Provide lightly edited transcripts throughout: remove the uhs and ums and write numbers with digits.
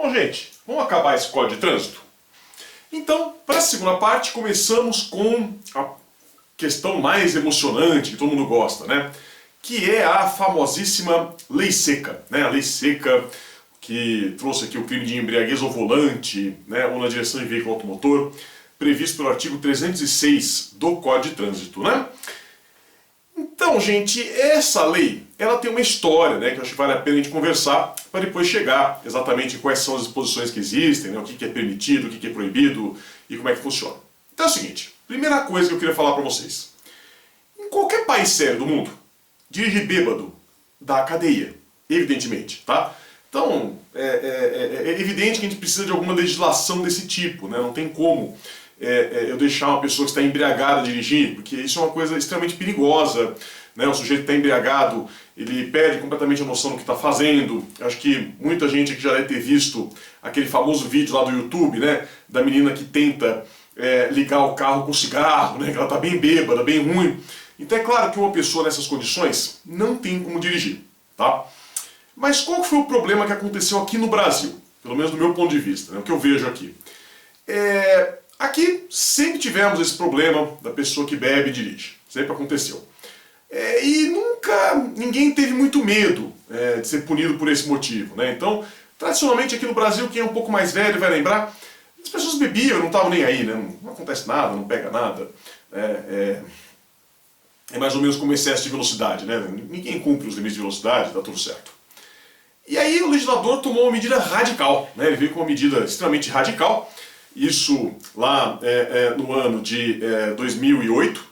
Bom, gente, vamos acabar esse código de trânsito? Então, para a segunda parte, começamos com a questão mais emocionante que todo mundo gosta, né? Que é a famosíssima Lei Seca, né? A Lei Seca que trouxe aqui o crime de embriaguez ao volante, né? Ou na direção de veículo automotor, previsto pelo artigo 306 do Código de Trânsito, né? Então, gente, essa lei, ela tem uma história, né, que eu acho que vale a pena a gente conversar para depois chegar exatamente quais são as disposições que existem, né, o que é permitido, o que é proibido e como é que funciona. Então é o seguinte, primeira coisa que eu queria falar para vocês. Em qualquer país sério do mundo, dirigir bêbado dá cadeia, evidentemente, tá? Então, é evidente que a gente precisa de alguma legislação desse tipo, né, não tem como eu deixar uma pessoa que está embriagada dirigir, porque isso é uma coisa extremamente perigosa, né? O sujeito está embriagado, ele perde completamente a noção do que está fazendo. Acho que muita gente aqui já deve ter visto aquele famoso vídeo lá do YouTube, né? Da menina que tenta ligar o carro com cigarro, né? Que ela está bem bêbada, bem ruim. Então é claro que uma pessoa nessas condições não tem como dirigir, tá? Mas qual foi o problema que aconteceu aqui no Brasil? Pelo menos do meu ponto de vista, né? O que eu vejo aqui. Aqui sempre tivemos esse problema da pessoa que bebe e dirige. Sempre aconteceu. E nunca ninguém teve muito medo de ser punido por esse motivo, né? Então, tradicionalmente aqui no Brasil, quem é um pouco mais velho vai lembrar, as pessoas bebiam, não estavam nem aí, né? Não acontece nada, não pega nada. É mais ou menos como excesso de velocidade, né? Ninguém cumpre os limites de velocidade, dá tudo certo. E aí o legislador tomou uma medida radical, né? Ele veio com uma medida extremamente radical. Isso lá no ano de 2008,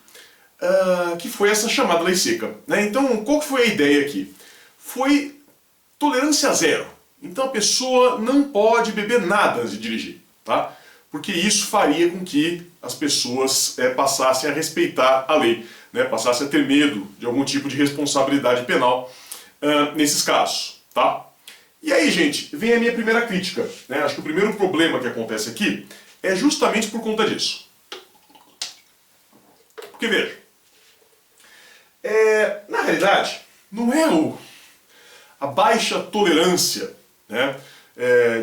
que foi essa chamada Lei Seca, né? Então, qual que foi a ideia aqui? Foi tolerância zero. Então a pessoa não pode beber nada antes de dirigir, tá? Porque isso faria com que as pessoas passassem a respeitar a lei, né? Passassem a ter medo de algum tipo de responsabilidade penal nesses casos, tá? E aí, gente, vem a minha primeira crítica, né? Acho que o primeiro problema que acontece aqui é justamente por conta disso. Porque, veja, na realidade, não é a baixa tolerância, né,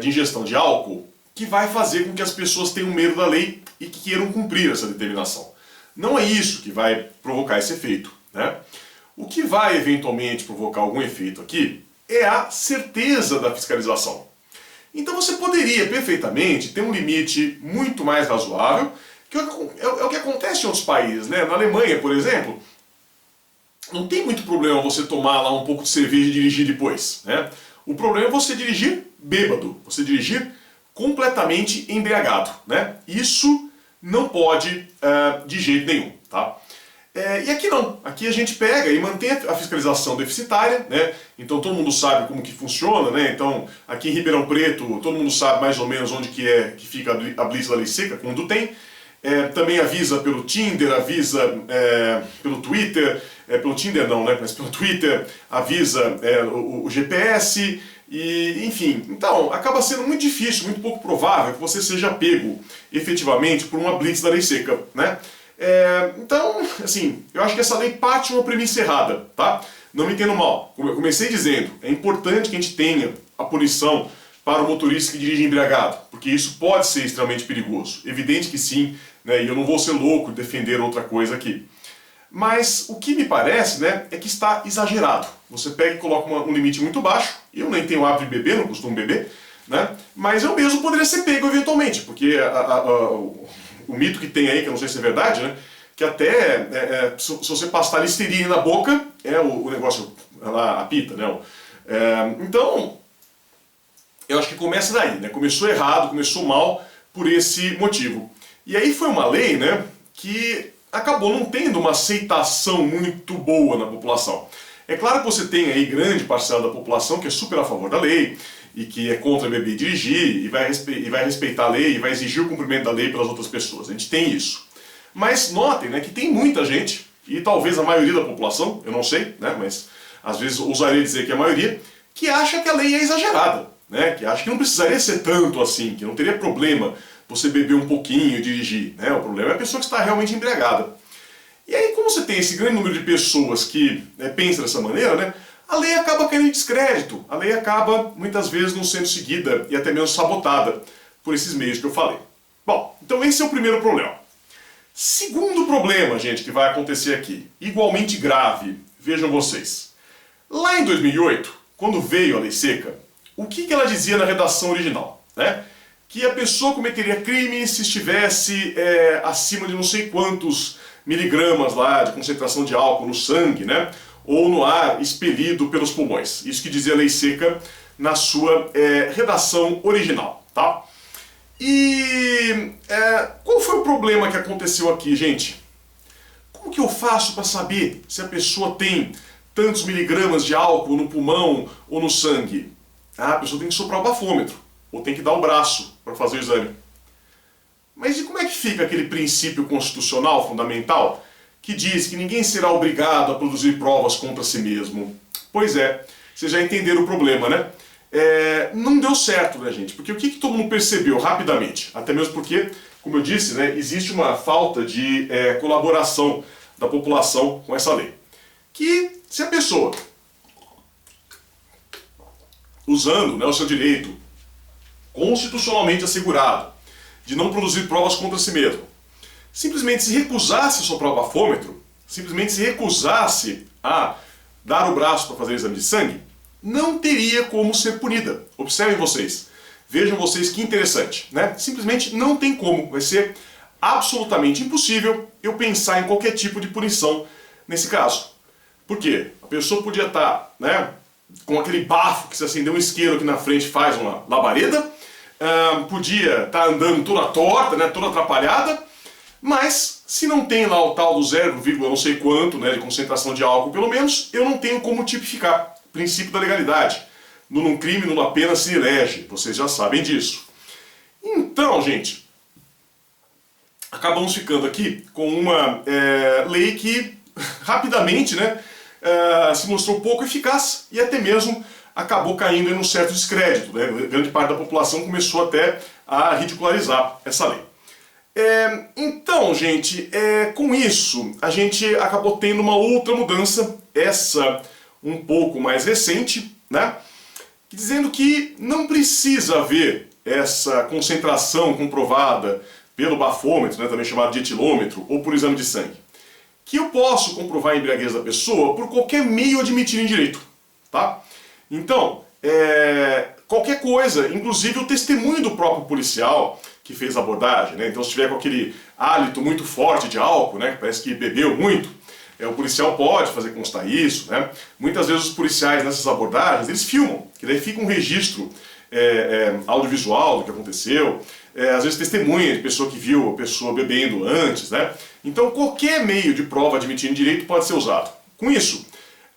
de ingestão de álcool que vai fazer com que as pessoas tenham medo da lei e que queiram cumprir essa determinação. Não é isso que vai provocar esse efeito, né? O que vai eventualmente provocar algum efeito aqui é a certeza da fiscalização. Então você poderia perfeitamente ter um limite muito mais razoável, que é o que acontece em outros países, né? Na Alemanha, por exemplo, não tem muito problema você tomar lá um pouco de cerveja e dirigir depois, né? O problema é você dirigir bêbado, você dirigir completamente embriagado, né? Isso não pode de jeito nenhum, tá? E aqui não, aqui a gente pega e mantém a fiscalização deficitária, né? Então todo mundo sabe como que funciona, né? Então aqui em Ribeirão Preto todo mundo sabe mais ou menos onde que fica a blitz da Lei Seca, quando tem. Também avisa pelo Tinder, avisa pelo Twitter, pelo Tinder não, né? Mas pelo Twitter avisa o GPS, e enfim. Então acaba sendo muito difícil, muito pouco provável que você seja pego efetivamente por uma blitz da Lei Seca, né? Então, assim, eu acho que essa lei parte de uma premissa errada, tá? Não me entendo mal. Como eu comecei dizendo, é importante que a gente tenha a punição para o motorista que dirige embriagado, porque isso pode ser extremamente perigoso. Evidente que sim, né? E eu não vou ser louco de defender outra coisa aqui. Mas o que me parece, né, é que está exagerado. Você pega e coloca um limite muito baixo. Eu nem tenho hábito de beber, não costumo beber, né? Mas eu mesmo poderia ser pego eventualmente, porque o mito que tem aí, que eu não sei se é verdade, né? Que até se você passar Listerine na boca, o negócio lá apita, né? Então, eu acho que começa daí, né? Começou errado, começou mal por esse motivo. E aí foi uma lei, né, que acabou não tendo uma aceitação muito boa na população. É claro que você tem aí grande parcela da população que é super a favor da lei, e que é contra beber e dirigir, e vai respeitar a lei, e vai exigir o cumprimento da lei pelas outras pessoas. A gente tem isso. Mas notem, né, que tem muita gente, e talvez a maioria da população, eu não sei, né, mas às vezes ousaria dizer que é a maioria, que acha que a lei é exagerada, né, que acha que não precisaria ser tanto assim, que não teria problema você beber um pouquinho e dirigir, né, o problema é a pessoa que está realmente embriagada. E aí, como você tem esse grande número de pessoas que pensam dessa maneira, né, a lei acaba caindo em descrédito, a lei acaba muitas vezes não sendo seguida e até mesmo sabotada por esses meios que eu falei. Bom, então esse é o primeiro problema. Segundo problema, gente, que vai acontecer aqui, igualmente grave, vejam vocês. Lá em 2008, quando veio a Lei Seca, o que ela dizia na redação original? Né? Que a pessoa cometeria crime se estivesse acima de não sei quantos miligramas lá de concentração de álcool no sangue, né? Ou no ar expelido pelos pulmões. Isso que dizia a Lei Seca na sua redação original, tá? E qual foi o problema que aconteceu aqui, gente? Como que eu faço para saber se a pessoa tem tantos miligramas de álcool no pulmão ou no sangue? A pessoa tem que soprar o bafômetro, ou tem que dar o braço para fazer o exame. Mas e como é que fica aquele princípio constitucional fundamental que diz que ninguém será obrigado a produzir provas contra si mesmo? Pois é, vocês já entenderam o problema, né? Não deu certo, né, gente? Porque o que todo mundo percebeu rapidamente? Até mesmo porque, como eu disse, né, existe uma falta de colaboração da população com essa lei. Que se a pessoa, usando, né, o seu direito constitucionalmente assegurado de não produzir provas contra si mesmo, simplesmente se recusasse a soprar o bafômetro, simplesmente se recusasse a dar o braço para fazer o exame de sangue, não teria como ser punida. Observem vocês. Vejam vocês que interessante, né? Simplesmente não tem como. Vai ser absolutamente impossível eu pensar em qualquer tipo de punição nesse caso. Por quê? A pessoa podia estar, né, com aquele bafo que se acender um isqueiro aqui na frente faz uma labareda, podia estar andando toda torta, né, toda atrapalhada, mas se não tem lá o tal do 0, não sei quanto, né, de concentração de álcool pelo menos, eu não tenho como tipificar. Princípio da legalidade. Num crime, numa pena se elege. Vocês já sabem disso. Então, gente, acabamos ficando aqui com uma lei que rapidamente, né, se mostrou pouco eficaz e até mesmo acabou caindo em um certo descrédito, né? Grande parte da população começou até a ridicularizar essa lei. Então, gente, com isso a gente acabou tendo uma outra mudança, essa um pouco mais recente, né? Dizendo que não precisa haver essa concentração comprovada pelo bafômetro, né, também chamado de etilômetro, ou por exame de sangue. Que eu posso comprovar a embriaguez da pessoa por qualquer meio admitido em direito, tá? Então, qualquer coisa, inclusive o testemunho do próprio policial que fez a abordagem, né? Então se tiver com aquele hálito muito forte de álcool, né, que parece que bebeu muito, o policial pode fazer constar isso, né? Muitas vezes os policiais nessas abordagens, eles filmam, que daí fica um registro audiovisual do que aconteceu, às vezes testemunha de pessoa que viu a pessoa bebendo antes, né? Então qualquer meio de prova admitido em direito pode ser usado. Com isso,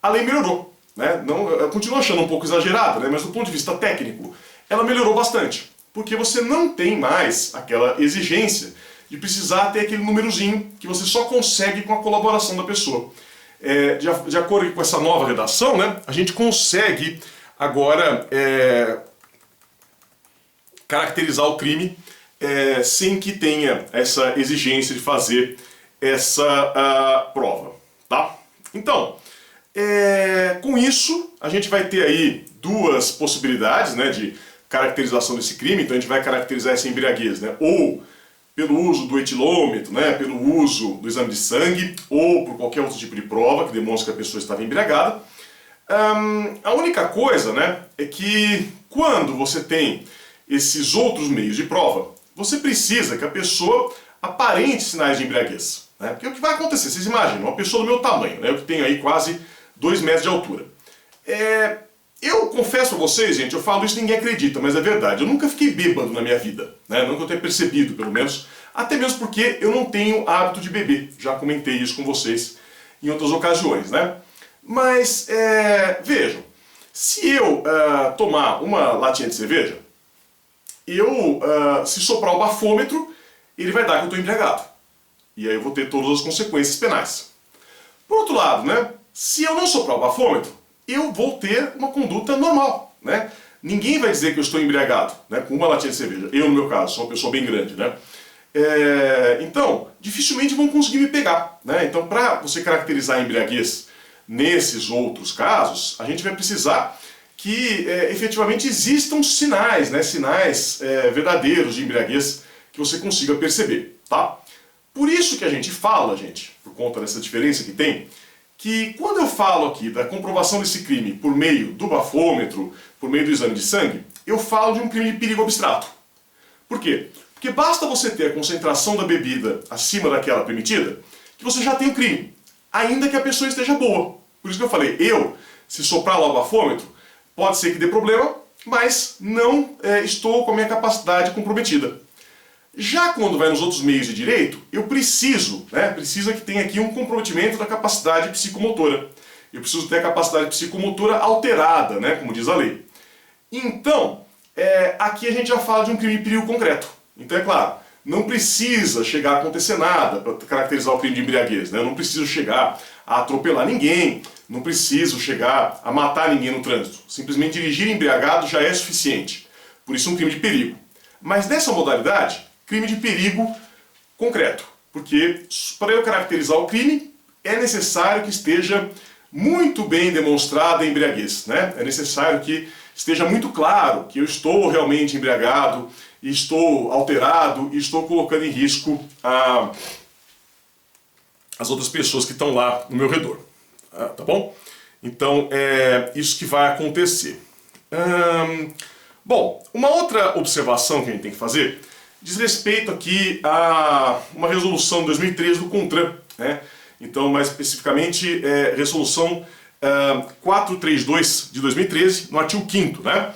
a lei melhorou, né? Não, eu continuo achando um pouco exagerada, né? Mas do ponto de vista técnico, ela melhorou bastante, porque você não tem mais aquela exigência de precisar ter aquele númerozinho que você só consegue com a colaboração da pessoa. De acordo com essa nova redação, né, a gente consegue agora caracterizar o crime sem que tenha essa exigência de fazer essa prova, tá? Então, com isso, a gente vai ter aí duas possibilidades, né, de caracterização desse crime. Então a gente vai caracterizar essa embriaguez, né, ou pelo uso do etilômetro, né, pelo uso do exame de sangue, ou por qualquer outro tipo de prova que demonstre que a pessoa estava embriagada. A única coisa, né, é que quando você tem esses outros meios de prova, você precisa que a pessoa aparente sinais de embriaguez, né? Porque o que vai acontecer, vocês imaginam, uma pessoa do meu tamanho, né, eu que tenho aí quase 2 metros de altura. Eu confesso a vocês, gente, eu falo isso e ninguém acredita, mas é verdade. Eu nunca fiquei bêbado na minha vida, né? Nunca eu tenho percebido, pelo menos. Até mesmo porque eu não tenho hábito de beber. Já comentei isso com vocês em outras ocasiões, né? Mas, vejam, se eu tomar uma latinha de cerveja, se soprar o bafômetro, ele vai dar que eu estou embriagado. E aí eu vou ter todas as consequências penais. Por outro lado, né? Se eu não soprar o bafômetro, eu vou ter uma conduta normal, né? Ninguém vai dizer que eu estou embriagado, né, com uma latinha de cerveja. Eu, no meu caso, sou uma pessoa bem grande, né? Então, dificilmente vão conseguir me pegar, né? Então, para você caracterizar a embriaguez nesses outros casos, a gente vai precisar que efetivamente existam sinais, né, sinais verdadeiros de embriaguez que você consiga perceber, tá? Por isso que a gente fala, gente, por conta dessa diferença que tem, que quando eu falo aqui da comprovação desse crime por meio do bafômetro, por meio do exame de sangue, eu falo de um crime de perigo abstrato. Por quê? Porque basta você ter a concentração da bebida acima daquela permitida, que você já tem o crime, ainda que a pessoa esteja boa. Por isso que eu falei, se soprar lá o bafômetro, pode ser que dê problema, mas não estou com a minha capacidade comprometida. Já quando vai nos outros meios de direito, eu preciso que tenha aqui um comprometimento da capacidade psicomotora. Eu preciso ter a capacidade psicomotora alterada, né, como diz a lei. Então, aqui a gente já fala de um crime de perigo concreto. Então, é claro, não precisa chegar a acontecer nada para caracterizar o crime de embriaguez, né? Eu não preciso chegar a atropelar ninguém, não preciso chegar a matar ninguém no trânsito. Simplesmente dirigir embriagado já é suficiente. Por isso, um crime de perigo. Mas nessa modalidade, crime de perigo concreto. Porque para eu caracterizar o crime, é necessário que esteja muito bem demonstrada a embriaguez, né? É necessário que esteja muito claro que eu estou realmente embriagado, estou alterado e estou colocando em risco as outras pessoas que estão lá no meu redor. Tá bom? Então é isso que vai acontecer. Bom, uma outra observação que a gente tem que fazer diz respeito aqui a uma resolução de 2013 do CONTRAN, né? Então, mais especificamente, resolução 432 de 2013, no artigo 5º, né?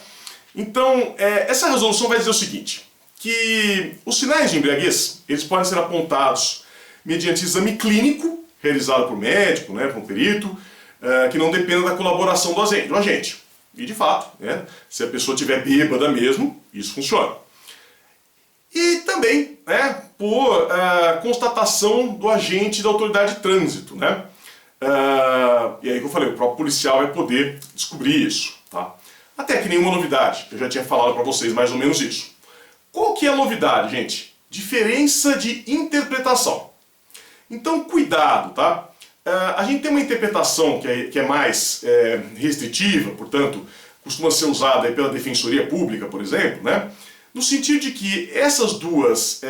Então, essa resolução vai dizer o seguinte, que os sinais de embriaguez, eles podem ser apontados mediante exame clínico, realizado por médico, né, por um perito, que não dependa da colaboração do agente. E, de fato, né, se a pessoa estiver bêbada mesmo, isso funciona. E também, né, por constatação do agente da autoridade de trânsito, né? E aí que eu falei, o próprio policial vai poder descobrir isso, tá? Até que nenhuma novidade, eu já tinha falado para vocês mais ou menos isso. Qual que é a novidade, gente? Diferença de interpretação. Então, cuidado, tá? A gente tem uma interpretação que é mais restritiva, portanto, costuma ser usada aí pela Defensoria Pública, por exemplo, né? No sentido de que essas duas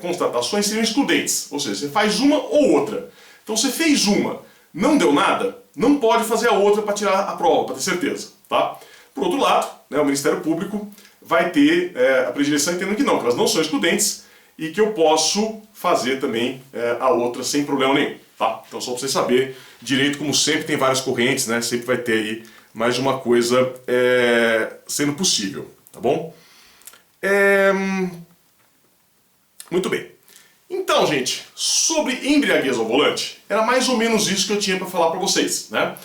constatações seriam excludentes, ou seja, você faz uma ou outra. Então você fez uma, não deu nada, não pode fazer a outra para tirar a prova, para ter certeza. Tá? Por outro lado, né, o Ministério Público vai ter a predileção entendendo que não, que elas não são excludentes e que eu posso fazer também a outra sem problema nenhum. Tá? Então só para vocês saberem, direito como sempre tem várias correntes, né, sempre vai ter aí mais de uma coisa sendo possível, tá bom? Muito bem. Então, gente, sobre embriaguez ao volante, era mais ou menos isso que eu tinha para falar para vocês, né?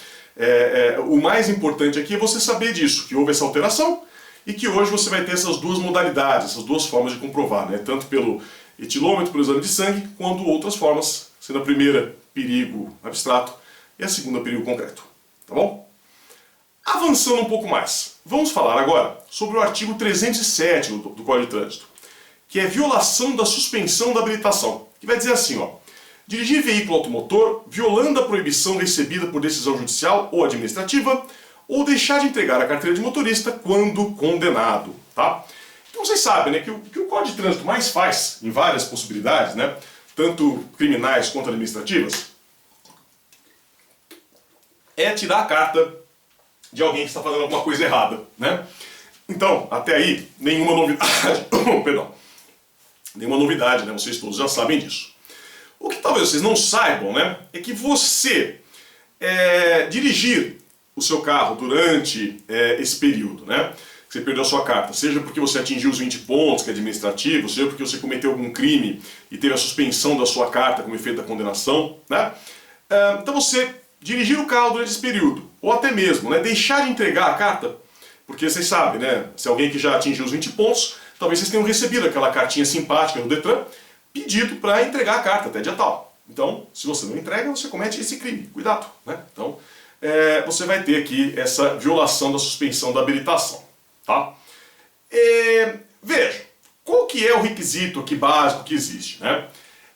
O mais importante aqui é você saber disso, que houve essa alteração e que hoje você vai ter essas duas modalidades, essas duas formas de comprovar, né? Tanto pelo etilômetro, pelo exame de sangue, quanto outras formas, sendo a primeira perigo abstrato e a segunda perigo concreto, tá bom? Avançando um pouco mais, vamos falar agora sobre o artigo 307 do Código de Trânsito, que é violação da suspensão da habilitação, que vai dizer assim, ó, dirigir veículo automotor violando a proibição recebida por decisão judicial ou administrativa ou deixar de entregar a carteira de motorista quando condenado, tá? Então vocês sabem, né, que o Código de Trânsito mais faz, em várias possibilidades, né, tanto criminais quanto administrativas, é tirar a carta de alguém que está fazendo alguma coisa errada, né? Então, até aí, nenhuma novidade, perdão, nenhuma novidade, né? Vocês todos já sabem disso. O que talvez vocês não saibam, né, é que você dirigir o seu carro durante esse período, né, que você perdeu a sua carta, seja porque você atingiu os 20 pontos, que é administrativo, seja porque você cometeu algum crime e teve a suspensão da sua carta como efeito da condenação, né? Então você dirigir o carro durante esse período, ou até mesmo, né, deixar de entregar a carta, porque vocês sabem, né, se alguém que já atingiu os 20 pontos, talvez vocês tenham recebido aquela cartinha simpática do Detran, pedido para entregar a carta até dia tal. Então, se você não entrega, você comete esse crime. Cuidado, né? Então, você vai ter aqui essa violação da suspensão da habilitação, tá? Veja, qual que é o requisito aqui básico que existe, né?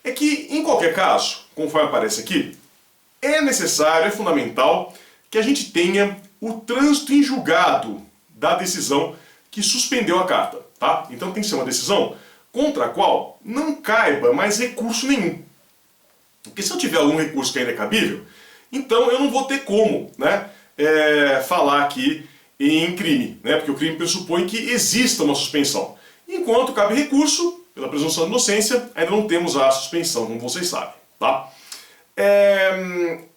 É que, em qualquer caso, conforme aparece aqui, é necessário, é fundamental que a gente tenha o trânsito em julgado da decisão que suspendeu a carta, tá? Então tem que ser uma decisão contra a qual não caiba mais recurso nenhum. Porque se eu tiver algum recurso que ainda é cabível, então eu não vou ter como, né, falar aqui em crime, né? Porque o crime pressupõe que exista uma suspensão. Enquanto cabe recurso, pela presunção de inocência, ainda não temos a suspensão, como vocês sabem, tá?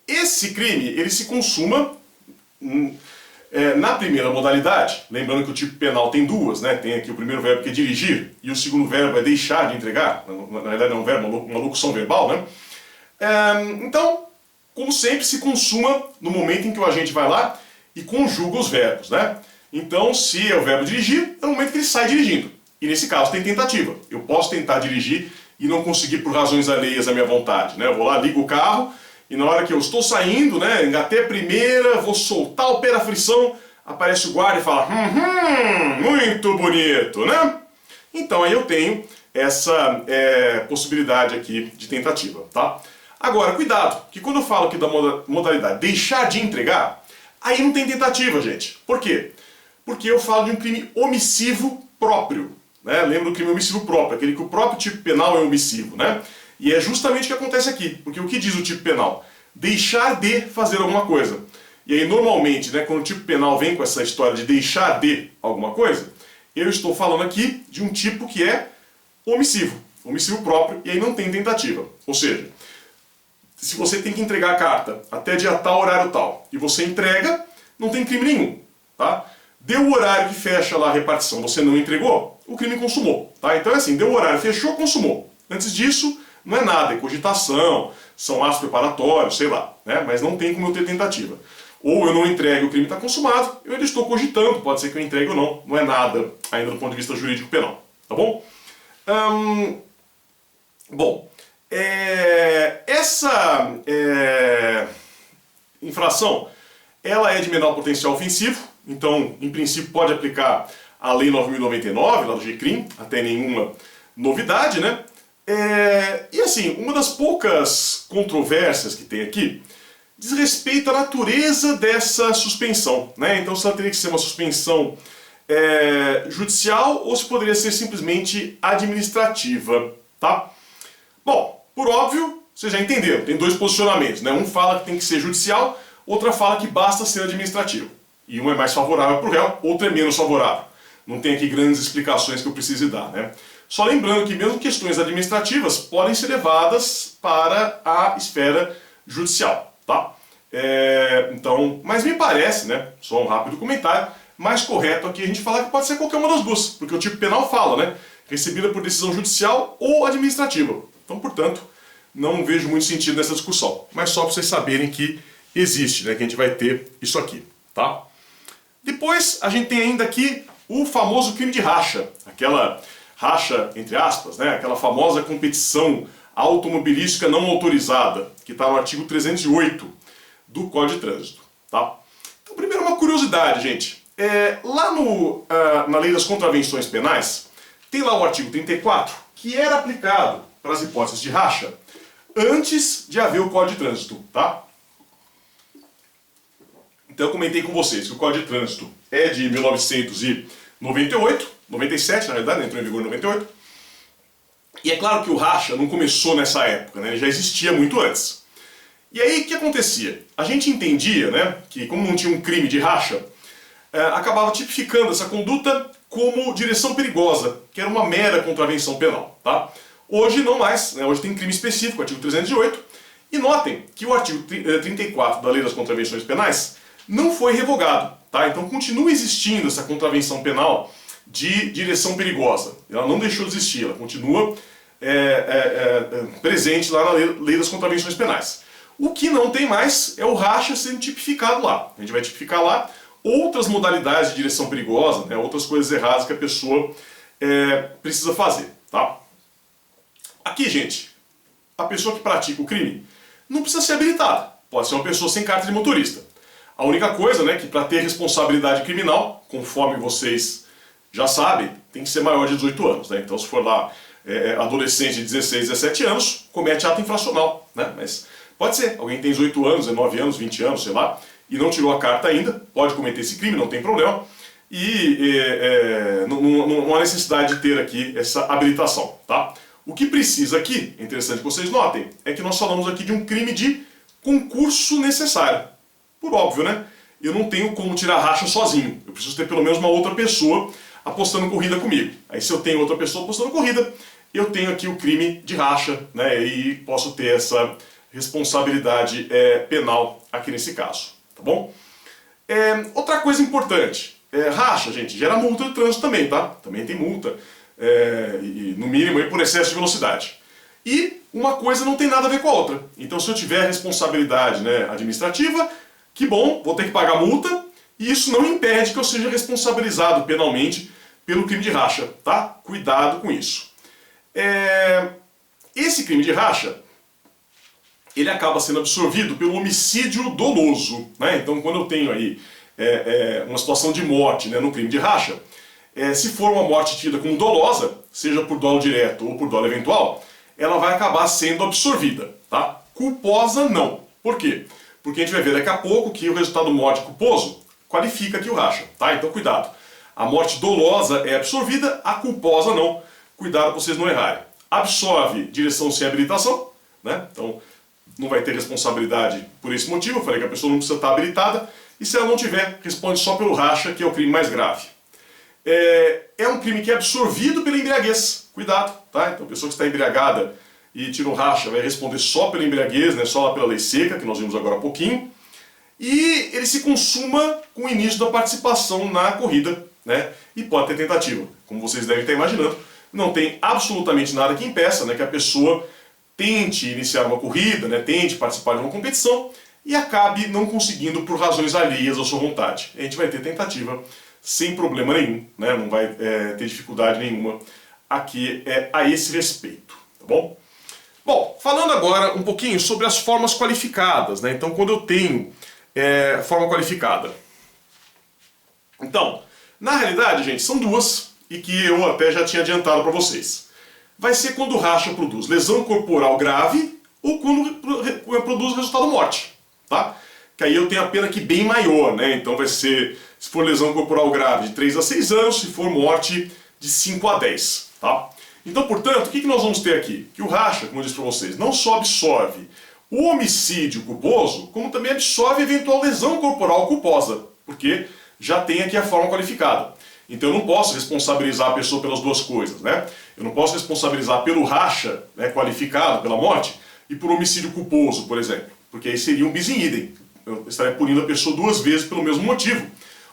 Esse crime, ele se consuma na primeira modalidade, lembrando que o tipo penal tem duas, né? Tem aqui o primeiro verbo que é dirigir, e o segundo verbo é deixar de entregar, na verdade não é um verbo, uma locução verbal, né? Então, como sempre, se consuma no momento em que o agente vai lá e conjuga os verbos, né? Então, se é o verbo dirigir, é o momento que ele sai dirigindo. E nesse caso tem tentativa. Eu posso tentar dirigir e não conseguir por razões alheias à minha vontade, né? Eu vou lá, ligo o carro e na hora que eu estou saindo, né, engatei a primeira, vou soltar o pé da frição, aparece o guarda e fala, muito bonito, né? Então aí eu tenho essa possibilidade aqui de tentativa, tá? Agora, cuidado, que quando eu falo aqui da modalidade deixar de entregar, aí não tem tentativa, gente. Por quê? Porque eu falo de um crime omissivo próprio, né? Lembra do crime omissivo próprio, aquele que o próprio tipo penal é omissivo, né? E é justamente o que acontece aqui, porque o que diz o tipo penal? Deixar de fazer alguma coisa. E aí, normalmente, né, quando o tipo penal vem com essa história de deixar de alguma coisa, eu estou falando aqui de um tipo que é omissivo próprio, e aí não tem tentativa. Ou seja, se você tem que entregar a carta até dia tal, horário tal, e você entrega, não tem crime nenhum, tá? Deu o horário que fecha lá a repartição, você não entregou, o crime consumou, tá? Então é assim, deu o horário, fechou, consumou. Antes disso, não é nada, é cogitação, são atos preparatórios, sei lá, né? Mas não tem como eu ter tentativa. Ou eu não entrego, o crime está consumado, eu ainda estou cogitando, pode ser que eu entregue ou não, não é nada ainda do ponto de vista jurídico penal, tá bom? Essa infração, ela é de menor potencial ofensivo, então, em princípio, pode aplicar a Lei 9.099, lá do GCRIM, até nenhuma novidade, né? E assim, uma das poucas controvérsias que tem aqui diz respeito à natureza dessa suspensão, né? Então, se ela teria que ser uma suspensão judicial ou se poderia ser simplesmente administrativa, tá? Bom, por óbvio, vocês já entenderam, tem dois posicionamentos, né? Um fala que tem que ser judicial, outra fala que basta ser administrativo. E um é mais favorável para o réu, outro é menos favorável. Não tem aqui grandes explicações que eu precise dar, né? Só lembrando que mesmo questões administrativas podem ser levadas para a esfera judicial, tá? Então, mas me parece, né, só um rápido comentário, mais correto aqui a gente falar que pode ser qualquer uma das duas, porque o tipo penal fala, né, recebida por decisão judicial ou administrativa. Então, portanto, não vejo muito sentido nessa discussão, mas só para vocês saberem que existe, né, que a gente vai ter isso aqui, tá? Depois, a gente tem ainda aqui o famoso crime de racha, aquela racha, entre aspas, né, aquela famosa competição automobilística não autorizada, que está no artigo 308 do Código de Trânsito, tá? Então, primeiro uma curiosidade, gente. Lá na Lei das Contravenções Penais, tem lá o artigo 34, que era aplicado para as hipóteses de racha antes de haver o Código de Trânsito, tá? Então eu comentei com vocês que o Código de Trânsito é de 1998, 97 na verdade, entrou em vigor em 98. E é claro que o racha não começou nessa época, né? Ele já existia muito antes. E aí o que acontecia? A gente entendia, né, que como não tinha um crime de racha, acabava tipificando essa conduta como direção perigosa, que era uma mera contravenção penal, tá? Hoje não mais, né? Hoje tem crime específico, o artigo 308, e notem que o artigo 34 da Lei das Contravenções Penais não foi revogado, tá? Então continua existindo essa contravenção penal de direção perigosa. Ela não deixou de existir, ela continua presente lá na Lei das Contravenções Penais. O que não tem mais é o racha sendo tipificado lá. A gente vai tipificar lá outras modalidades de direção perigosa, né, outras coisas erradas que a pessoa precisa fazer, tá? Aqui, gente, a pessoa que pratica o crime não precisa ser habilitada. Pode ser uma pessoa sem carta de motorista. A única coisa, né, que para ter responsabilidade criminal, conforme vocês já sabem, tem que ser maior de 18 anos, né? Então, se for lá adolescente de 16, 17 anos, comete ato infracional, né? Mas Pode ser, alguém tem 18 anos, 19 anos, 20 anos, sei lá, e não tirou a carta ainda, pode cometer esse crime, não tem problema. E não há necessidade de ter aqui essa habilitação, tá? O que precisa aqui, é interessante que vocês notem, é que nós falamos aqui de um crime de concurso necessário. Por óbvio, né? Eu não tenho como tirar racha sozinho, eu preciso ter pelo menos uma outra pessoa apostando corrida comigo. Aí se eu tenho outra pessoa apostando corrida, eu tenho aqui o crime de racha, né? E posso ter essa responsabilidade penal aqui nesse caso, tá bom? Outra coisa importante, racha, gente, gera multa de trânsito também, tá? Também tem multa, e, no mínimo aí, por excesso de velocidade. E uma coisa não tem nada a ver com a outra. Então se eu tiver responsabilidade, né, administrativa, que bom, vou ter que pagar multa, e isso não impede que eu seja responsabilizado penalmente pelo crime de racha, tá? Cuidado com isso. Esse crime de racha, ele acaba sendo absorvido pelo homicídio doloso, né? Então quando eu tenho aí uma situação de morte, né, no crime de racha, se for uma morte tida como dolosa, seja por dolo direto ou por dolo eventual, ela vai acabar sendo absorvida, tá? Culposa não. Por quê? Porque a gente vai ver daqui a pouco que o resultado morte culposo qualifica aqui o racha, tá? Então cuidado. A morte dolosa é absorvida, a culposa não. Cuidado para vocês não errarem. Absorve direção sem habilitação, né? Então não vai ter responsabilidade por esse motivo. Eu falei que a pessoa não precisa estar habilitada. E se ela não tiver, responde só pelo racha, que é o crime mais grave. É um crime que é absorvido pela embriaguez. Cuidado, tá? Então a pessoa que está embriagada e tira um racha vai responder só pela embriaguez, né? Só lá pela lei seca, que nós vimos agora há pouquinho. E ele se consuma com o início da participação na corrida, né? E pode ter tentativa. Como vocês devem estar imaginando, não tem absolutamente nada que impeça, né, que a pessoa tente iniciar uma corrida, né, tente participar de uma competição e acabe não conseguindo por razões alheias à sua vontade. A gente vai ter tentativa sem problema nenhum, né, não vai ter dificuldade nenhuma aqui a esse respeito, tá bom? Bom, falando agora um pouquinho sobre as formas qualificadas, né? Então quando eu tenho forma qualificada. Então, na realidade, gente, são duas, e que eu até já tinha adiantado para vocês. Vai ser quando o racha produz lesão corporal grave ou quando produz resultado morte, tá? Que aí eu tenho a pena aqui bem maior, né? Então vai ser, se for lesão corporal grave, de 3 a 6 anos, se for morte, de 5 a 10, tá? Então, portanto, o que nós vamos ter aqui? Que o racha, como eu disse para vocês, não só absorve o homicídio culposo, como também absorve eventual lesão corporal culposa, porque já tem aqui a forma qualificada. Então eu não posso responsabilizar a pessoa pelas duas coisas, né? Eu não posso responsabilizar pelo racha, né, qualificado pela morte e por homicídio culposo, por exemplo, porque aí seria um bis in idem. Eu estaria punindo a pessoa duas vezes pelo mesmo motivo,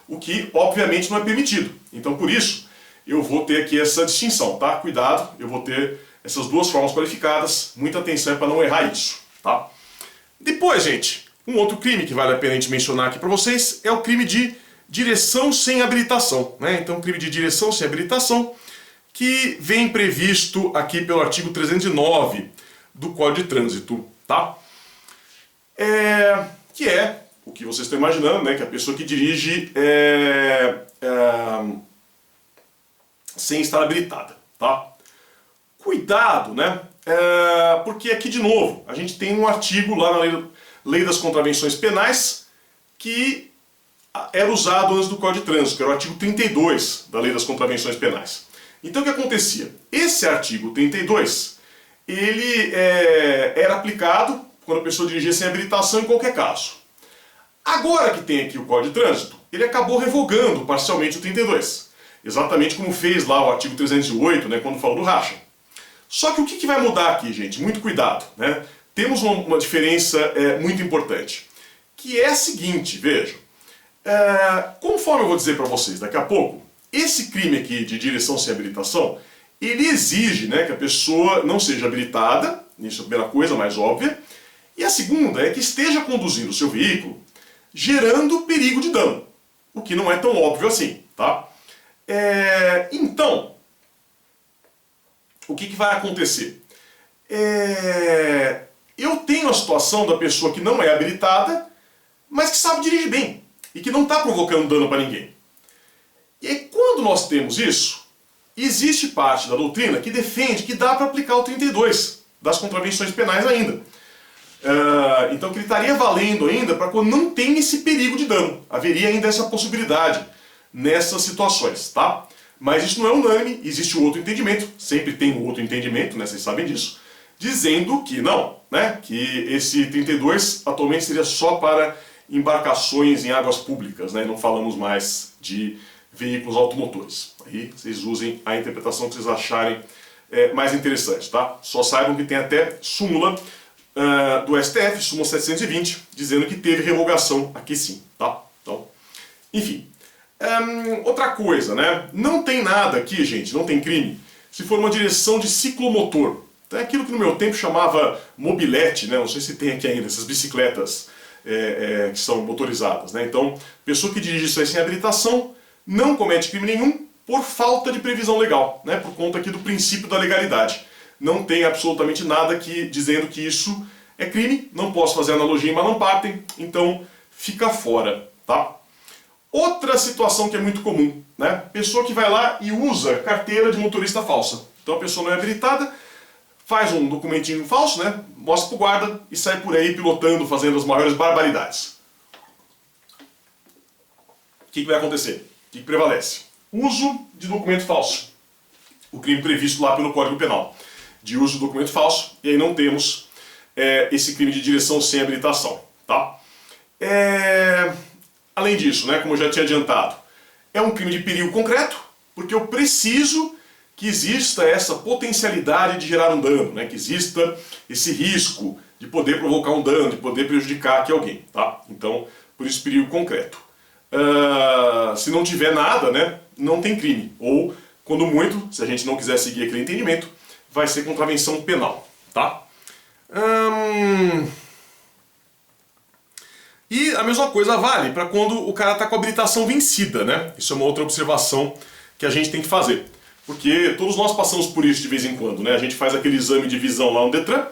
o que obviamente não é permitido. Então por isso eu vou ter aqui essa distinção, tá? Cuidado, eu vou ter essas duas formas qualificadas, muita atenção para não errar isso, tá? Depois, gente, um outro crime que vale a pena a gente mencionar aqui para vocês é o crime de direção sem habilitação, né? Então, crime de direção sem habilitação, que vem previsto aqui pelo artigo 309 do Código de Trânsito, tá? Que é o que vocês estão imaginando, né? Que a pessoa que dirige sem estar habilitada, tá? Cuidado, né? Porque aqui, de novo, a gente tem um artigo lá na Lei das Contravenções Penais que era usado antes do Código de Trânsito, que era o artigo 32 da Lei das Contravenções Penais. Então o que acontecia? Esse artigo 32, ele era aplicado quando a pessoa dirigia sem habilitação em qualquer caso. Agora que tem aqui o Código de Trânsito, ele acabou revogando parcialmente o 32. Exatamente como fez lá o artigo 308, né, quando falou do racha. Só que o que vai mudar aqui, gente? Muito cuidado, né? Temos uma diferença muito importante, que é a seguinte, vejam. Conforme eu vou dizer para vocês daqui a pouco, esse crime aqui de direção sem habilitação, ele exige, né, que a pessoa não seja habilitada, isso é a primeira coisa mais óbvia, e a segunda é que esteja conduzindo o seu veículo gerando perigo de dano, o que não é tão óbvio assim, tá? Então, o que vai acontecer? Eu tenho a situação da pessoa que não é habilitada, mas que sabe dirigir bem e que não está provocando dano para ninguém. E aí, quando nós temos isso, existe parte da doutrina que defende que dá para aplicar o 32 das contravenções penais ainda. Então que ele estaria valendo ainda para quando não tem esse perigo de dano. Haveria ainda essa possibilidade nessas situações, tá? Mas isso não é unânime, existe um outro entendimento, sempre tem um outro entendimento, né, vocês sabem disso, dizendo que não, né, que esse 32 atualmente seria só para embarcações em águas públicas, né, não falamos mais de veículos automotores. Aí vocês usem a interpretação que vocês acharem mais interessante, tá? Só saibam que tem até súmula do STF, súmula 720, dizendo que teve revogação aqui sim, tá? Então, enfim. Outra coisa, né? Não tem nada aqui, gente, não tem crime, se for uma direção de ciclomotor. Então é aquilo que no meu tempo chamava mobilete, né? Não sei se tem aqui ainda, essas bicicletas que são motorizadas, né? Então, pessoa que dirige isso aí sem habilitação não comete crime nenhum por falta de previsão legal, né? Por conta aqui do princípio da legalidade. Não tem absolutamente nada aqui dizendo que isso é crime, não posso fazer analogia em Malamparte, então fica fora, tá? Outra situação que é muito comum, né? Pessoa que vai lá e usa carteira de motorista falsa. Então a pessoa não é habilitada, faz um documentinho falso, né? Mostra pro guarda e sai por aí pilotando, fazendo as maiores barbaridades. O que vai acontecer? O que prevalece? Uso de documento falso. O crime previsto lá pelo Código Penal. De uso de documento falso, e aí não temos esse crime de direção sem habilitação, tá? Além disso, né, como eu já tinha adiantado, é um crime de perigo concreto, porque eu preciso que exista essa potencialidade de gerar um dano, né, que exista esse risco de poder provocar um dano, de poder prejudicar aqui alguém, tá? Então, por isso perigo concreto. Se não tiver nada, né, não tem crime. Ou, quando muito, se a gente não quiser seguir aquele entendimento, vai ser contravenção penal, tá? E a mesma coisa vale para quando o cara está com a habilitação vencida, né? Isso é uma outra observação que a gente tem que fazer. Porque todos nós passamos por isso de vez em quando, né? A gente faz aquele exame de visão lá no Detran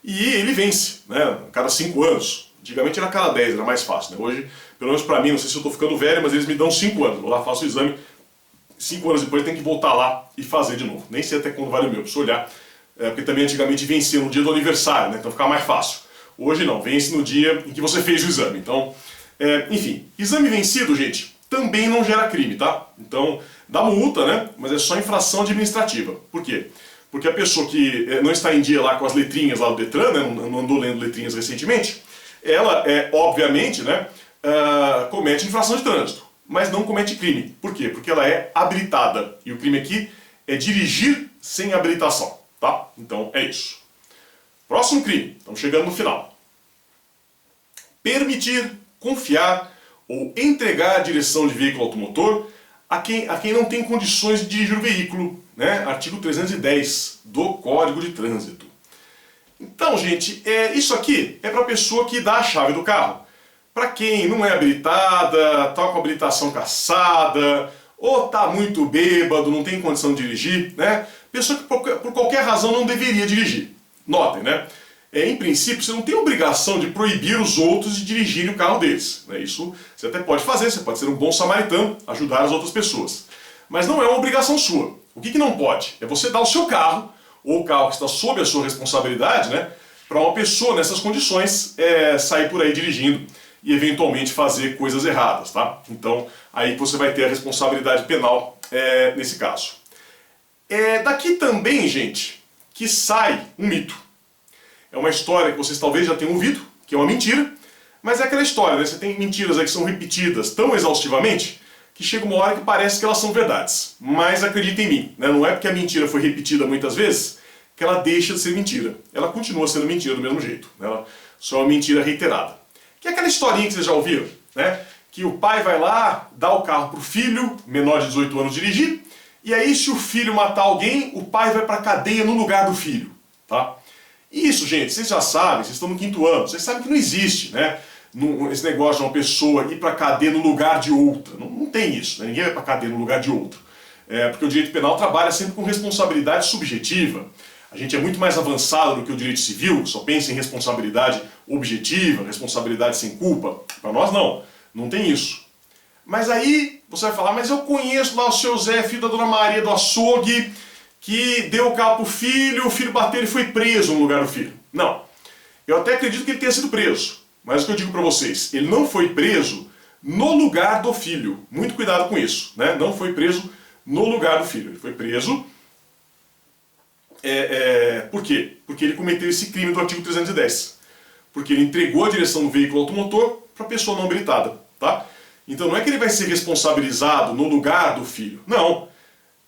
e ele vence, né? A cada 5 anos. Antigamente era a cada 10, era mais fácil, né? Hoje, pelo menos para mim, não sei se eu estou ficando velho, mas eles me dão 5 anos. Vou lá, faço o exame, 5 anos depois tem que voltar lá e fazer de novo. Nem sei até quando vale o meu, preciso olhar. Porque também antigamente vencia no dia do aniversário, né? Então ficava mais fácil. Hoje não, vence no dia em que você fez o exame. Então, enfim, exame vencido, gente, também não gera crime, tá? Então, dá multa, né? Mas é só infração administrativa. Por quê? Porque a pessoa que não está em dia lá com as letrinhas lá do Detran, né? Não andou lendo letrinhas recentemente, ela, obviamente, né? Comete infração de trânsito, mas não comete crime. Por quê? Porque ela é habilitada. E o crime aqui é dirigir sem habilitação, tá? Então, é isso. Próximo crime, estamos chegando no final. Permitir, confiar ou entregar a direção de veículo automotor a quem não tem condições de dirigir o veículo, né? Artigo 310 do Código de Trânsito. Então, gente, isso aqui é para a pessoa que dá a chave do carro. Para quem não é habilitada, está com a habilitação cassada, ou está muito bêbado, não tem condição de dirigir, né? Pessoa que por qualquer razão não deveria dirigir. Notem, né? Em princípio, você não tem obrigação de proibir os outros de dirigirem o carro deles, né? Isso você até pode fazer, você pode ser um bom samaritano, ajudar as outras pessoas. Mas não é uma obrigação sua. O que não pode? É você dar o seu carro, ou o carro que está sob a sua responsabilidade, né? Para uma pessoa nessas condições sair por aí dirigindo e eventualmente fazer coisas erradas, tá? Então, aí você vai ter a responsabilidade penal nesse caso. Daqui também, gente, que sai um mito. É uma história que vocês talvez já tenham ouvido, que é uma mentira, mas é aquela história, né? Você tem mentiras aí que são repetidas tão exaustivamente que chega uma hora que parece que elas são verdades. Mas acredita em mim, né? Não é porque a mentira foi repetida muitas vezes que ela deixa de ser mentira. Ela continua sendo mentira do mesmo jeito. Ela só é uma mentira reiterada. Que é aquela historinha que vocês já ouviram, né? Que o pai vai lá, dá o carro para o filho, menor de 18 anos, dirigir, e aí se o filho matar alguém, o pai vai para a cadeia no lugar do filho, tá? Isso, gente, vocês já sabem, vocês estão no 5º ano, vocês sabem que não existe, né? Esse negócio de uma pessoa ir para a cadeia no lugar de outra. Não tem isso, né? Ninguém vai para a cadeia no lugar de outro. Porque o direito penal trabalha sempre com responsabilidade subjetiva. A gente é muito mais avançado do que o direito civil, que só pensa em responsabilidade objetiva, responsabilidade sem culpa. Para nós não tem isso. Mas aí você vai falar, mas eu conheço lá o seu Zé, filho da dona Maria do açougue, que deu o carro pro filho, o filho bateu e foi preso no lugar do filho. Não. eu até acredito que ele tenha sido preso. Mas o que eu digo para vocês, ele não foi preso no lugar do filho. Muito cuidado com isso, né? Não foi preso no lugar do filho. Ele foi preso... por quê? Porque ele cometeu esse crime do artigo 310. Porque ele entregou a direção do veículo automotor para a pessoa não habilitada, tá? Então não é que ele vai ser responsabilizado no lugar do filho. Não.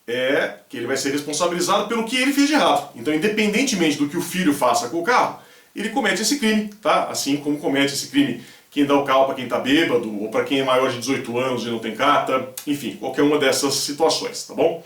É que ele vai ser responsabilizado pelo que ele fez de errado. Então, independentemente do que o filho faça com o carro, ele comete esse crime, tá? Assim como comete esse crime quem dá o carro para quem está bêbado, ou para quem é maior de 18 anos e não tem carta, enfim, qualquer uma dessas situações, tá bom?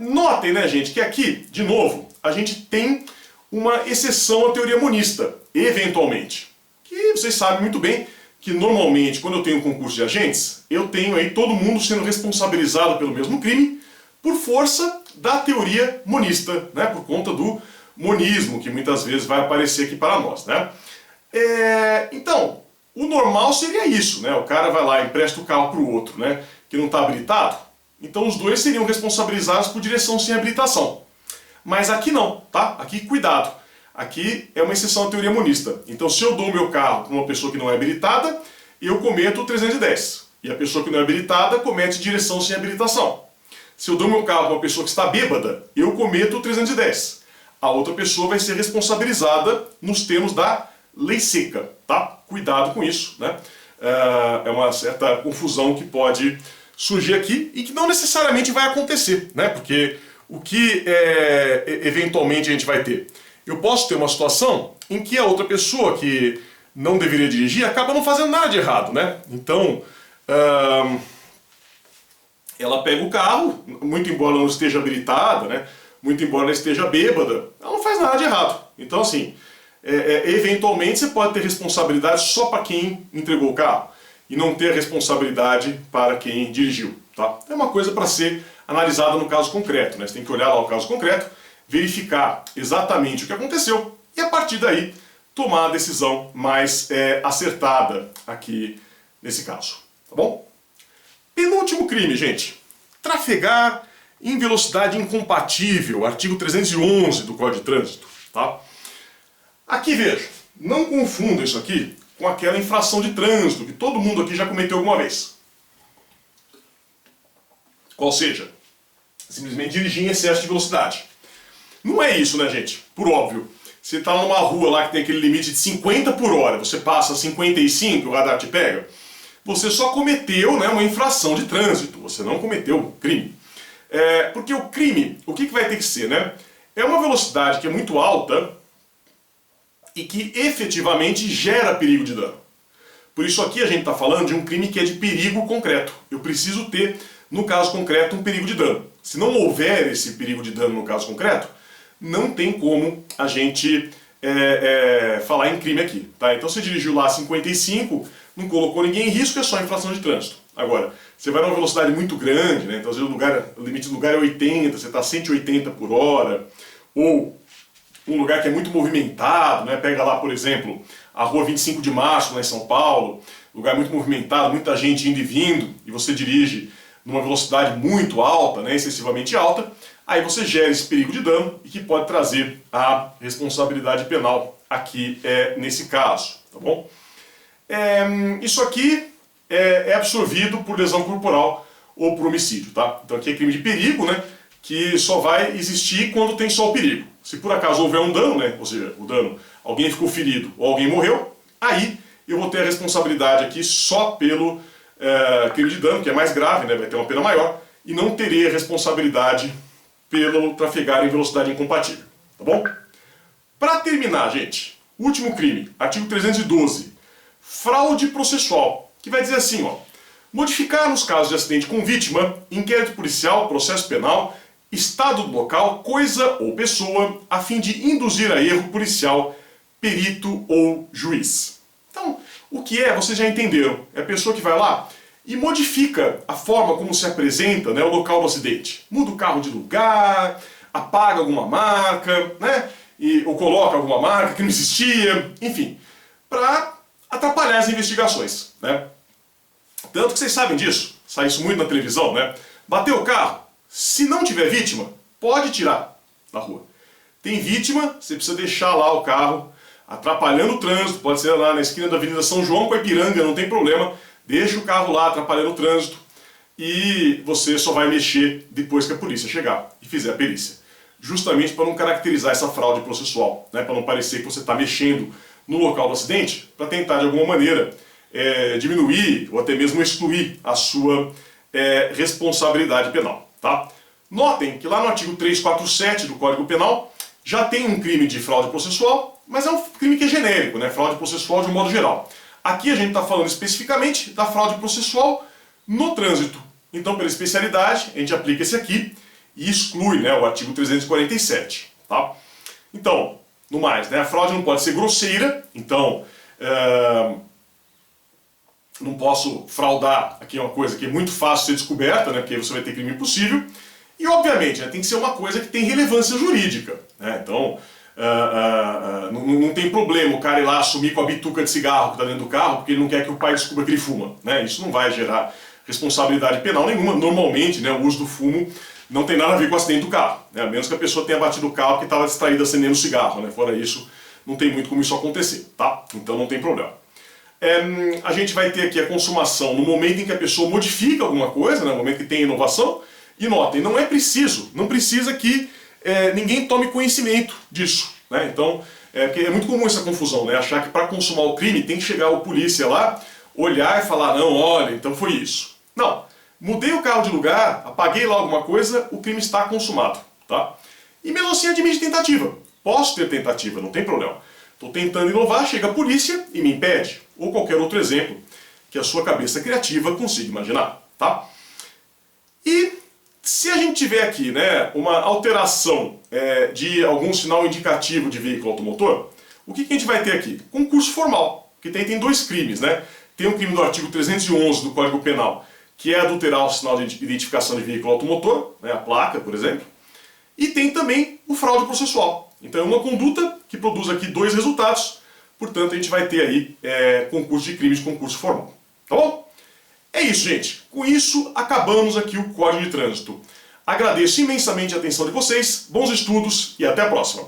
Notem, né, gente, que aqui, de novo, a gente tem uma exceção à teoria monista, eventualmente. Que vocês sabem muito bem que normalmente, quando eu tenho um concurso de agentes, eu tenho aí todo mundo sendo responsabilizado pelo mesmo crime, por força da teoria monista, né? Por conta do monismo, que muitas vezes vai aparecer aqui para nós, né? Então, o normal seria isso, né? O cara vai lá e empresta o carro para o outro, né? Que não está habilitado. Então os dois seriam responsabilizados por direção sem habilitação. Mas aqui não, tá? Aqui cuidado. Aqui é uma exceção à teoria monista. Então se eu dou o meu carro para uma pessoa que não é habilitada, eu cometo o 310. E a pessoa que não é habilitada comete direção sem habilitação. Se eu dou meu carro para uma pessoa que está bêbada, eu cometo o 310. A outra pessoa vai ser responsabilizada nos termos da lei seca, tá? Cuidado com isso, né? É uma certa confusão que pode surgir aqui e que não necessariamente vai acontecer, né? Porque o que eventualmente a gente vai ter? Eu posso ter uma situação em que a outra pessoa que não deveria dirigir acaba não fazendo nada de errado, né? Então, ela pega o carro, muito embora ela não esteja habilitada, né? Muito embora ela esteja bêbada, ela não faz nada de errado. Então, assim, eventualmente você pode ter responsabilidade só para quem entregou o carro e não ter responsabilidade para quem dirigiu, tá? É uma coisa para ser analisada no caso concreto, né? Você tem que olhar lá o caso concreto, verificar exatamente o que aconteceu e a partir daí tomar a decisão mais acertada aqui nesse caso, tá bom? Penúltimo crime, gente. Trafegar em velocidade incompatível, artigo 311 do Código de Trânsito, tá? Aqui veja, não confunda isso aqui com aquela infração de trânsito que todo mundo aqui já cometeu alguma vez. Qual seja, simplesmente dirigir em excesso de velocidade. Não é isso, né, gente? Por óbvio. Você está numa rua lá que tem aquele limite de 50 por hora, você passa 55 e o radar te pega. Você só cometeu, né, uma infração de trânsito, você não cometeu crime. Porque o crime, o que vai ter que ser, né? É uma velocidade que é muito alta e que efetivamente gera perigo de dano. Por isso aqui a gente está falando de um crime que é de perigo concreto. Eu preciso ter, no caso concreto, um perigo de dano. Se não houver esse perigo de dano no caso concreto, não tem como a gente falar em crime aqui, tá? Então você dirigiu lá 55, não colocou ninguém em risco, é só infração de trânsito. Agora, você vai numa velocidade muito grande, né? Então às vezes o limite do lugar é 80, você está 180 por hora, ou um lugar que é muito movimentado, né? Pega lá, por exemplo, a rua 25 de março, lá em São Paulo, lugar muito movimentado, muita gente indo e vindo, e você dirige numa velocidade muito alta, né? Excessivamente alta, aí você gera esse perigo de dano e que pode trazer a responsabilidade penal aqui nesse caso, tá bom? Isso aqui é absorvido por lesão corporal ou por homicídio, tá? Então aqui é crime de perigo, né? Que só vai existir quando tem só o perigo. Se por acaso houver um dano, né? Ou seja, o dano, alguém ficou ferido ou alguém morreu, aí eu vou ter a responsabilidade aqui só pelo crime de dano, que é mais grave, né? Vai ter uma pena maior, e não terei a responsabilidade pelo trafegar em velocidade incompatível, tá bom? Para terminar, gente, último crime, artigo 312, fraude processual, que vai dizer assim, ó, modificar nos casos de acidente com vítima, inquérito policial, processo penal, estado do local, coisa ou pessoa, a fim de induzir a erro policial, perito ou juiz. Então, o que vocês já entenderam, é a pessoa que vai lá e modifica a forma como se apresenta, né, o local do acidente. Muda o carro de lugar, apaga alguma marca, né, ou coloca alguma marca que não existia, enfim, para atrapalhar as investigações, né. Tanto que vocês sabem disso, sai isso muito na televisão, né. Bateu o carro, se não tiver vítima, pode tirar da rua. Tem vítima, você precisa deixar lá o carro atrapalhando o trânsito, pode ser lá na esquina da Avenida São João com a Ipiranga, não tem problema, deixa o carro lá atrapalhando o trânsito e você só vai mexer depois que a polícia chegar e fizer a perícia. Justamente para não caracterizar essa fraude processual, né? Para não parecer que você está mexendo no local do acidente, para tentar de alguma maneira diminuir ou até mesmo excluir a sua responsabilidade penal. Tá? Notem que lá no artigo 347 do Código Penal já tem um crime de fraude processual, mas é um crime que é genérico, né? Fraude processual de um modo geral. Aqui a gente está falando especificamente da fraude processual no trânsito. Então, pela especialidade, a gente aplica esse aqui e exclui, né, o artigo 347. Tá? Então, no mais, né, a fraude não pode ser grosseira, então não posso fraudar, aqui é uma coisa que é muito fácil ser descoberta, né, porque aí você vai ter crime impossível. E, obviamente, né, tem que ser uma coisa que tem relevância jurídica. Né? Então, não tem problema o cara ir lá assumir com a bituca de cigarro que está dentro do carro, porque ele não quer que o pai descubra que ele fuma. Né? Isso não vai gerar responsabilidade penal nenhuma. Normalmente, né, o uso do fumo não tem nada a ver com o acidente do carro. Né? A menos que a pessoa tenha batido o carro porque estava distraída acendendo cigarro. Né? Fora isso, não tem muito como isso acontecer. Tá? Então não tem problema. A gente vai ter aqui a consumação no momento em que a pessoa modifica alguma coisa, né? No momento que tem inovação. E notem, não precisa que ninguém tome conhecimento disso. Né? Então, porque é muito comum essa confusão, né? Achar que para consumar o crime tem que chegar o polícia lá, olhar e falar, não, olha, então foi isso. Não, mudei o carro de lugar, apaguei lá alguma coisa, o crime está consumado. Tá? E mesmo assim admite tentativa. Posso ter tentativa, não tem problema. Estou tentando inovar, chega a polícia e me impede. Ou qualquer outro exemplo que a sua cabeça criativa consiga imaginar. Tá? E se a gente tiver aqui, né, uma alteração de algum sinal indicativo de veículo automotor, o que a gente vai ter aqui? Concurso formal, que tem dois crimes. Né? Tem um crime do artigo 311 do Código Penal, que é adulterar o sinal de identificação de veículo automotor, né, a placa, por exemplo, e tem também o fraude processual. Então é uma conduta que produz aqui dois resultados, portanto a gente vai ter aí concurso de crime de concurso formal. Tá bom? É isso, gente. Com isso, acabamos aqui o Código de Trânsito. Agradeço imensamente a atenção de vocês, bons estudos e até a próxima.